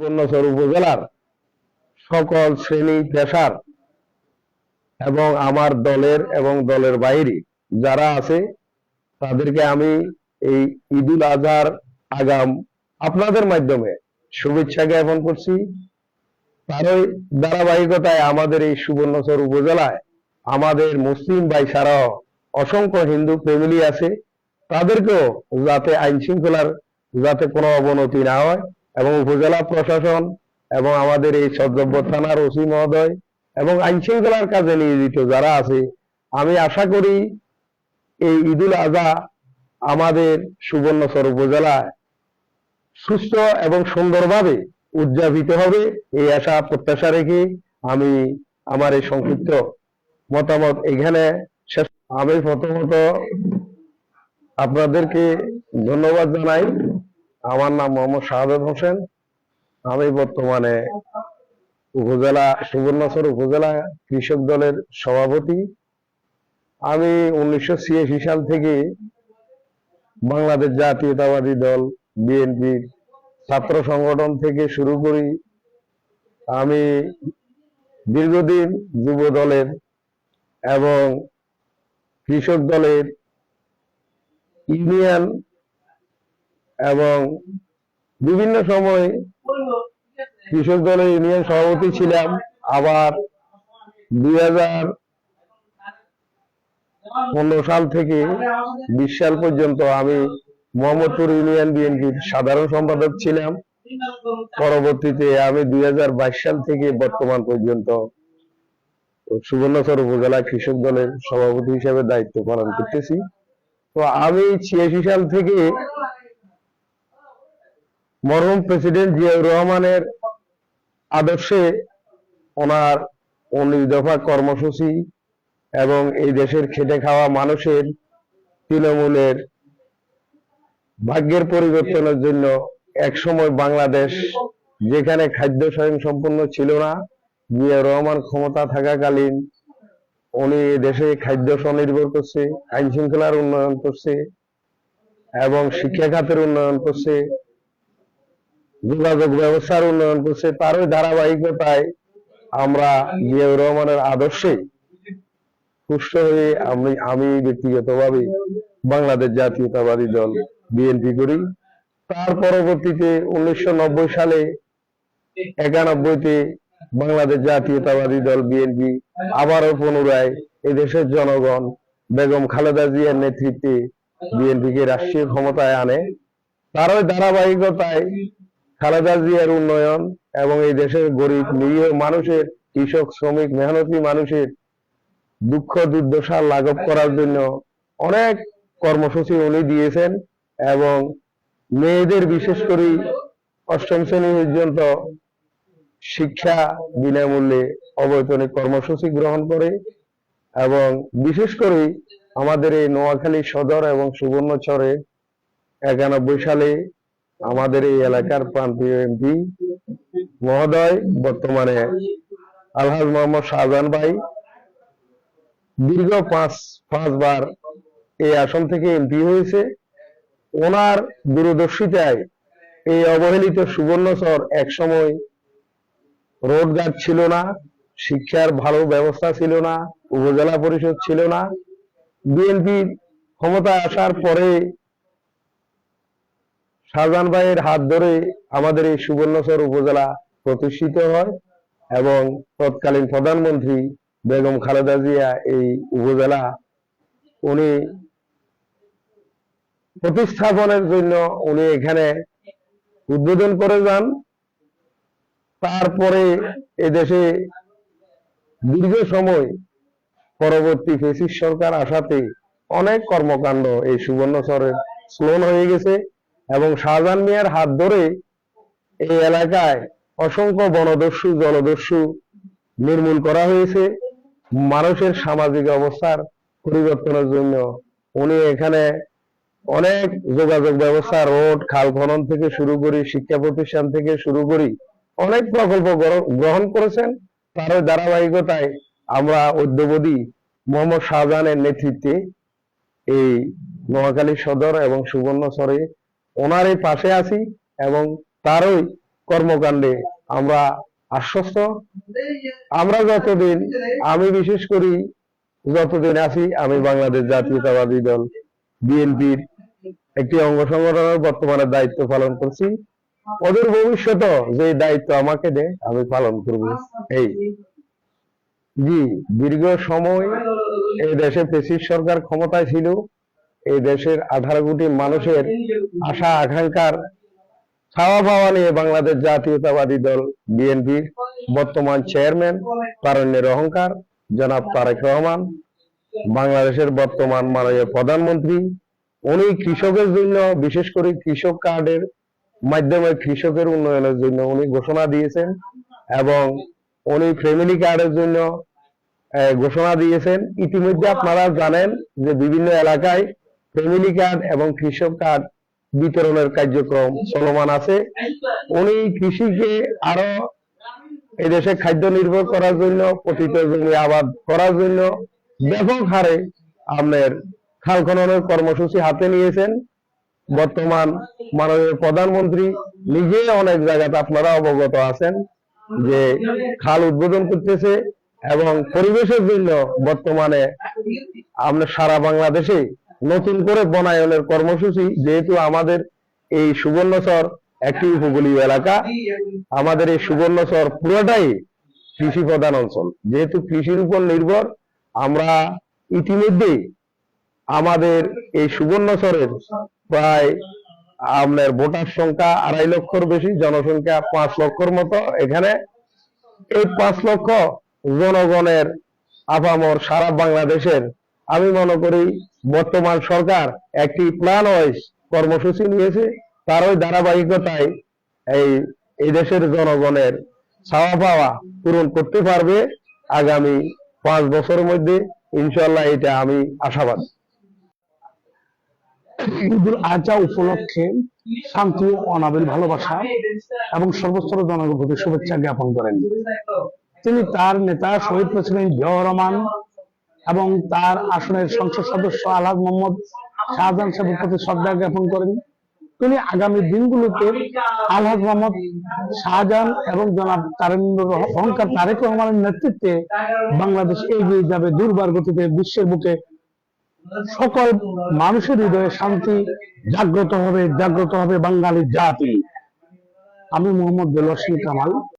সুবর্ণচর উপজেলার সকল শ্রেণী পেশার এবং আমার দলের এবং দলের বাইরে যারা আছে তাদেরকে আমি এই ঈদুল আজহার আগাম আপনাদের মাধ্যমে শুভেচ্ছা জ্ঞাপন করছি। তারই ধারাবাহিকতায় আমাদের এই সুবর্ণচর উপজেলায় আমাদের মুসলিম ভাই ছাড়াও অসংখ্য হিন্দু ফ্যামিলি আছে, তাদেরকেও যাতে আইন শৃঙ্খলার যাতে কোনো অবনতি না হয় এবং উপজেলা প্রশাসন এবং আমাদের এই সদ্যব্য থানার ওসি মহোদয় এবং আইন শৃঙ্খলার কাজে নিয়োজিত যারা আছে, আমি আশা করি এই ঈদুল আজহা আমাদের সুবর্ণচর উপজেলায় সুস্থ এবং সুন্দরভাবে উদযাপিত হবে এই আশা প্রত্যাশা রেখে আমি আমার এই সংক্ষিপ্ত মতামত এখানে শেষ। আমি প্রথমত আপনাদেরকে ধন্যবাদ জানাই। আমার নাম মোহাম্মদ শাহাদাত হোসেন। আমি বর্তমানে সুবর্ণচর উপজেলা কৃষক দলের সভাপতি। আমি 1986 সাল থেকে বাংলাদেশ জাতীয়তাবাদী দল বিএনপির ছাত্র সংগঠন থেকে শুরু করি। আমি দীর্ঘদিন যুব দলের এবং কৃষক দলের ইউনিয়ন এবং বিভিন্ন সময় কৃষক দলের ইউনিয়ন সভাপতি ছিলাম। আবার 2015 সাল থেকে 20 সাল পর্যন্ত আমি মোহাম্মদপুর ইউনিয়ন বিএনপির সাধারণ সম্পাদক ছিলাম। পরবর্তীতে আমি 2022 সাল থেকে বর্তমান পর্যন্ত সুবর্ণচর উপজেলা কৃষক দলের সভাপতি হিসেবে দায়িত্ব পালন করতেছি। তো আমি 86 সাল থেকে মরহুম প্রেসিডেন্ট জিয়াউর রহমানের আদর্শে ওনার 19 দফা কর্মসূচি এবং এই দেশের খেটে খাওয়া মানুষের তৃণমূলের ভাগ্যের পরিবর্তনের জন্য একসময় বাংলাদেশ যেখানে খাদ্য স্বয়ংসম্পূর্ণ ছিল না, জিয়াউর রহমান ক্ষমতা থাকাকালীন উনি দেশে খাদ্য স্বনির্ভর করছে, আইন শৃঙ্খলার উন্নয়ন করছে এবং শিক্ষা খাতের উন্নয়ন করছে, যোগাযোগ ব্যবস্থার উন্নয়ন করছে। তারই ধারাবাহিকতায় আমরা জিয়াউর রহমানের আদর্শে পুষ্ট হয়ে আমি ব্যক্তিগতভাবে বাংলাদেশ জাতীয়তাবাদী দল বিএনপি করি। তার পরবর্তীতে 1990 সালে 91তে বাংলাদেশ জাতীয়তাবাদী দল বিএনপি আবারও পুনরায় এদেশের জনগণ বেগম খালেদা জিয়ার নেতৃত্বে বিএনপিকে রাষ্ট্রীয় ক্ষমতায় আনে। তারই ধারাবাহিকতায় খালেদা জিয়ার উন্নয়ন এবং এই দেশের গরিব নিরীহ মানুষের, কৃষক, শ্রমিক, মেহনতি মানুষের দুঃখ দুর্দশা লাঘব করার জন্য অনেক কর্মসূচি উনি দিয়েছেন এবং মেয়েদের বিশেষ করে 8ম শ্রেণী পর্যন্ত শিক্ষা বিনামূল্যে অবৈতনিক কর্মসূচি গ্রহণ করে এবং বিশেষ করে আমাদের এই নোয়াখালী সদর এবং সুবর্ণচরে 91 সালে আমাদের এই এলাকার প্রান্তীয় এমপি মহোদয় বর্তমানে আলহাজ মোহাম্মদ শাহজাহান ভাই দীর্ঘ পাঁচবার এই আসন থেকে এমপি হয়েছে। ওনার দূরদর্শিতায় এই অবহেলিত সুবর্ণচর একসময় রোডঘাট ছিল না, শিক্ষার ভালো ব্যবস্থা ছিল না, উপজেলা পরিষদ ছিল না। বিএনপির ক্ষমতায় আসার পরে শাহজাহান ভাইয়ের হাত ধরে আমাদের এই সুবর্ণচর উপজেলা প্রতিষ্ঠিত হয় এবং তৎকালীন প্রধানমন্ত্রী বেগম খালেদা জিয়া এই উপজেলা উনি প্রতিস্থাপনের জন্য উনি এখানে উদ্বোধন করে যান। তারপরে এদেশে দীর্ঘ সময় পরবর্তী ফ্যাসিস্ট সরকার আসাতে অনেক কর্মকাণ্ড এই সুবর্ণচরের স্লোন হয়ে গেছে এবং শাহজাহান মিয়ার হাত ধরে এই এলাকায় অসংখ্য বনদস্যু জলদস্যু নির্মূল করা হয়েছে। মানুষের সামাজিক অবস্থার পরিবর্তনের জন্য উনি এখানে অনেক যোগাযোগ ব্যবস্থা, রোড, খাল খনন থেকে শুরু করি, শিক্ষা প্রতিষ্ঠান থেকে শুরু করি অনেক প্রকল্প গ্রহণ করেছেন। তার ধারাবাহিকতায় আমরা অদ্যাবধি মোহাম্মদ শাহজাহানের নেতৃত্বে এই নোয়াখালী সদর এবং সুবর্ণচরে ওনারই পাশে আছি এবং তারই কর্মকাণ্ডে আমরা আশ্বস্ত। আমরা যতদিন, আমি বিশেষ করি যতদিন আছি, আমি বাংলাদেশ জাতীয়তাবাদী দল বিএনপির একটি অঙ্গ সংগঠনের বর্তমানে দায়িত্ব পালন করছি। ওদের ভবিষ্যতে যে দায়িত্ব আমাকে দেয় আমি পালন করব। এই জি, দীর্ঘ সময় এই দেশে ফ্যাসিস্ট সরকার ক্ষমতায় ছিল। এই দেশের 18 কোটি মানুষের আশা আকাঙ্ক্ষার ছাওয়া পাওয়া নিয়ে বাংলাদেশ জাতীয়তাবাদী দল বিএনপির বর্তমান চেয়ারম্যান তারুণ্যের অহংকার জনাব তারেক রহমান, বাংলাদেশের বর্তমান মাননীয় প্রধানমন্ত্রী, উনি কৃষকের জন্য, বিশেষ করে কৃষক কার্ডের মাধ্যমে কৃষকের উন্নয়নের জন্য উনি ঘোষণা দিয়েছেন এবং উনি ফ্যামিলি কার্ডের জন্য ঘোষণা দিয়েছেন। ইতিমধ্যে আপনারা জানেন যে বিভিন্ন এলাকায় ফ্যামিলি কার্ড এবং কৃষক কার্ড বিতরণের কার্যক্রম চলমান আছে। উনি কৃষিকে আরো এদেশে খাদ্য নির্ভর করার জন্য, পতিত জমি আবাদ করার জন্য ব্যাপক হারে আপনার খাল খননের কর্মসূচি হাতে নিয়েছেন। বর্তমান মাননীয় প্রধানমন্ত্রী নিজে অনেক জায়গাতে আপনারা অবগত আছেন যে খাল উদ্বোধন করতেছে এবং পরিবেশের জন্য বর্তমানে আমরা সারা বাংলাদেশে নতুন করে বনায়নের কর্মসূচি, যেহেতু আমাদের এই সুবর্ণচর একটি উপকূলীয় এলাকা, আমাদের এই সুবর্ণচর পুরোটাই কৃষি প্রধান অঞ্চল। যেহেতু কৃষির উপর নির্ভর, আমরা ইতিমধ্যে আমাদের এই সুবর্ণচরের প্রায় আপনার ভোটার সংখ্যা 2.5 লক্ষর বেশি, জনসংখ্যা 5 লক্ষর মতো। এখানে এই 5 লক্ষ জনগণের আপামর সারা বাংলাদেশের, আমি মনে করি বর্তমান সরকার একটি প্ল্যান ওয়াইজ কর্মসূচি নিয়েছে। তার ওই ধারাবাহিকতায় এই দেশের জনগণের চাওয়া পাওয়া পূরণ করতে পারবে আগামী 5 বছরের মধ্যে, ইনশাল্লাহ। এটা আমি আশাবাদী। ঈদুল আজহা উপলক্ষে শান্তি ও অনাবিল ভালোবাসা এবং সর্বস্তরের জনগণের প্রতি শুভেচ্ছা জ্ঞাপন করেন। তিনি তার নেতা শহীদ প্রেসিডেন্ট জিয়াউর রহমান এবং তার আসনের সংসদ সদস্য আলহাজ মোহাম্মদ শাহজাহান সাহেবের প্রতি শ্রদ্ধা জ্ঞাপন করেন। তিনি আগামী দিনগুলোতে আলহাজ মোহাম্মদ শাহজাহান এবং জনাব অহংকার তারেক রহমানের নেতৃত্বে বাংলাদেশ এগিয়ে যাবে দুর্বার গতিতে। বিশ্বের বুকে সকল মানুষের হৃদয়ে শান্তি জাগ্রত হবে বাঙালি জাতি। আমি মোহাম্মদ দেলোয়ার হোসেন কামাল।